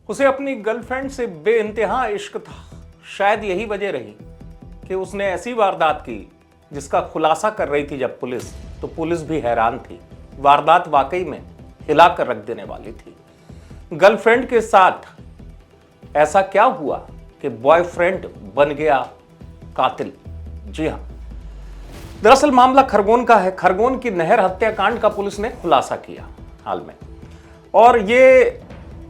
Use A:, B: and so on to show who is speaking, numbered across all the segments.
A: उसे अपनी गर्लफ्रेंड से बेइंतहा इश्क था। शायद यही वजह रही कि उसने ऐसी वारदात की जिसका खुलासा कर रही थी जब पुलिस, तो पुलिस भी हैरान थी। वारदात वाकई में हिला कर रख देने वाली थी। गर्लफ्रेंड के साथ ऐसा क्या हुआ कि बॉयफ्रेंड बन गया कातिल। जी हां, दरअसल मामला खरगोन का है। खरगोन की नहर हत्याकांड का पुलिस ने खुलासा किया हाल में, और ये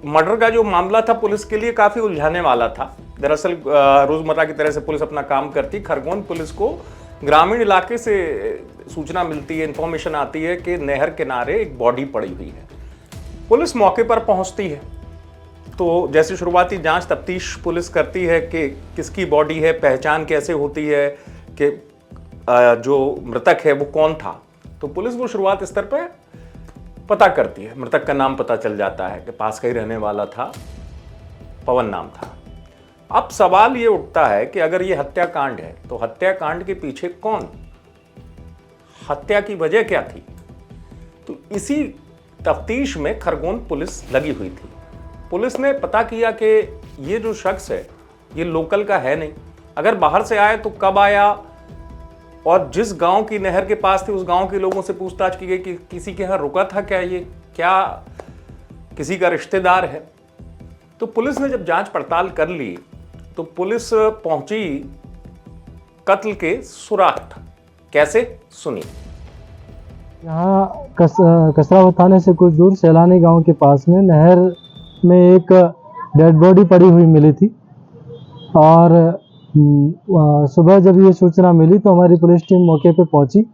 A: मर्डर का जो मामला था पुलिस के लिए काफी उलझाने वाला था। दरअसल रोजमर्रा की तरह से पुलिस अपना काम करती। खरगोन पुलिस को ग्रामीण इलाके से सूचना मिलती है, इंफॉर्मेशन आती है कि नहर किनारे एक बॉडी पड़ी हुई है। पुलिस मौके पर पहुंचती है, तो जैसे शुरुआती जांच तफ्तीश पुलिस करती है कि किसकी बॉडी है, पहचान कैसे होती है कि जो मृतक है वो कौन था। तो पुलिस वो शुरुआत स्तर पर पता करती है। मृतक का नाम पता चल जाता है कि पास का ही रहने वाला था, पवन नाम था। अब सवाल ये उठता है कि अगर ये हत्याकांड है तो हत्याकांड के पीछे कौन, हत्या की वजह क्या थी। तो इसी तफ्तीश में खरगोन पुलिस लगी हुई थी। पुलिस ने पता किया कि ये जो शख्स है ये लोकल का है नहीं। अगर बाहर से आया तो कब आया, और जिस गांव की नहर के पास थी उस गांव के लोगों से पूछताछ की गई कि किसी के यहां रुका था क्या, ये क्या किसी का रिश्तेदार है। तो पुलिस ने जब जांच पड़ताल कर ली तो पुलिस पहुंची कत्ल के सुराग तक। कैसे, सुनिए।
B: यहाँ कसरावत थाने से कुछ दूर सैलानी गांव के पास में नहर में एक डेड बॉडी पड़ी हुई मिली थी, और सुबह जब ये सूचना मिली तो हमारी पुलिस टीम मौके पे पहुंची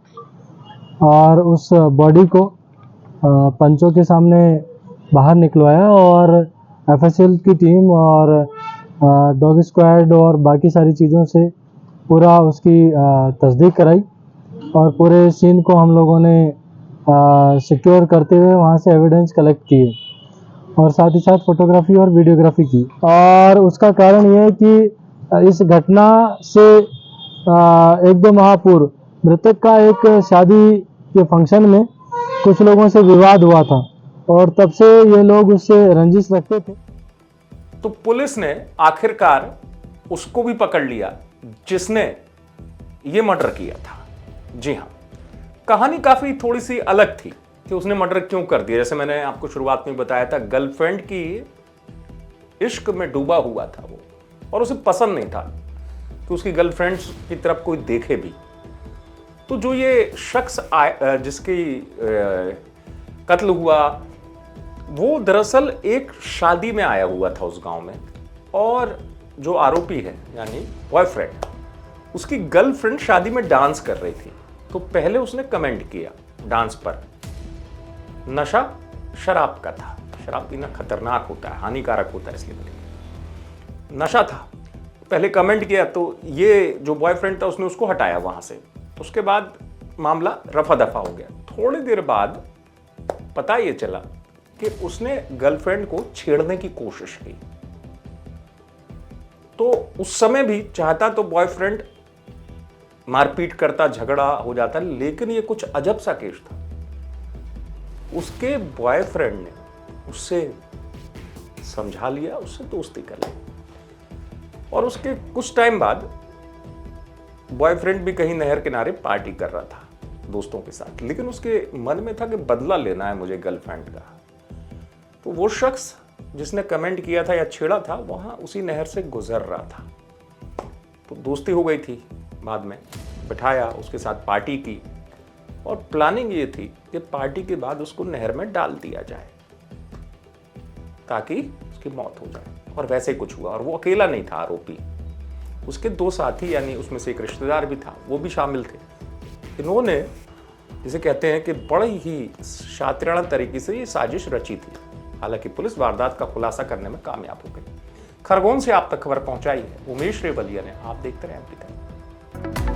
B: और उस बॉडी को पंचों के सामने बाहर निकलवाया, और एफएसएल की टीम और डॉग स्क्वाड और बाकी सारी चीज़ों से पूरा उसकी तस्दीक कराई, और पूरे सीन को हम लोगों ने सिक्योर करते हुए वहाँ से एविडेंस कलेक्ट किए, और साथ ही साथ फोटोग्राफी और वीडियोग्राफी की। और उसका कारण ये है कि इस घटना से एक दो माह पूर्व मृतक का एक शादी के फंक्शन में कुछ लोगों से विवाद हुआ था, और तब से ये लोग उससे रंजिश रखते थे।
A: तो पुलिस ने आखिरकार उसको भी पकड़ लिया जिसने ये मर्डर किया था। जी हां, कहानी काफी थोड़ी सी अलग थी कि उसने मर्डर क्यों कर दिया। जैसे मैंने आपको शुरुआत में बताया था, गर्लफ्रेंड की इश्क में डूबा हुआ था वो, और उसे पसंद नहीं था कि उसकी गर्लफ्रेंड की तरफ कोई देखे भी। तो जो ये शख्स जिसकी कत्ल हुआ वो दरअसल एक शादी में आया हुआ था उस गांव में, और जो आरोपी है यानी बॉयफ्रेंड, उसकी गर्लफ्रेंड शादी में डांस कर रही थी। तो पहले उसने कमेंट किया डांस पर, नशा शराब का था। शराब पीना खतरनाक होता है, हानिकारक होता है, इसलिए नशा था। पहले कमेंट किया तो ये जो बॉयफ्रेंड था उसने उसको हटाया वहां से। उसके बाद मामला रफा दफा हो गया। थोड़ी देर बाद पता ये चला कि उसने गर्लफ्रेंड को छेड़ने की कोशिश की। तो उस समय भी चाहता तो बॉयफ्रेंड मारपीट करता, झगड़ा हो जाता, लेकिन ये कुछ अजब सा केस था। उसके बॉयफ्रेंड ने उससे समझा लिया, उससे दोस्ती कर ली, और उसके कुछ टाइम बाद बॉयफ्रेंड भी कहीं नहर किनारे पार्टी कर रहा था दोस्तों के साथ, लेकिन उसके मन में था कि बदला लेना है मुझे गर्लफ्रेंड का। तो वो शख्स जिसने कमेंट किया था या छेड़ा था वहां उसी नहर से गुजर रहा था। तो दोस्ती हो गई थी, बाद में बिठाया, उसके साथ पार्टी की, और प्लानिंग ये थी कि पार्टी के बाद उसको नहर में डाल दिया जाए ताकि उसकी मौत हो जाए। और वैसे ही कुछ हुआ, और वो अकेला नहीं था आरोपी, उसके दो साथी यानी उसमें से एक रिश्तेदार भी था, वो भी शामिल थे। इन्होंने जिसे कहते हैं कि बड़ी ही शातिराना तरीके से ये साजिश रची थी। हालांकि पुलिस वारदात का खुलासा करने में कामयाब हो गई। खरगोन से आप तक खबर पहुंचाई है उमेश रेवलिया ने। आप देखते रहे एमपी तक।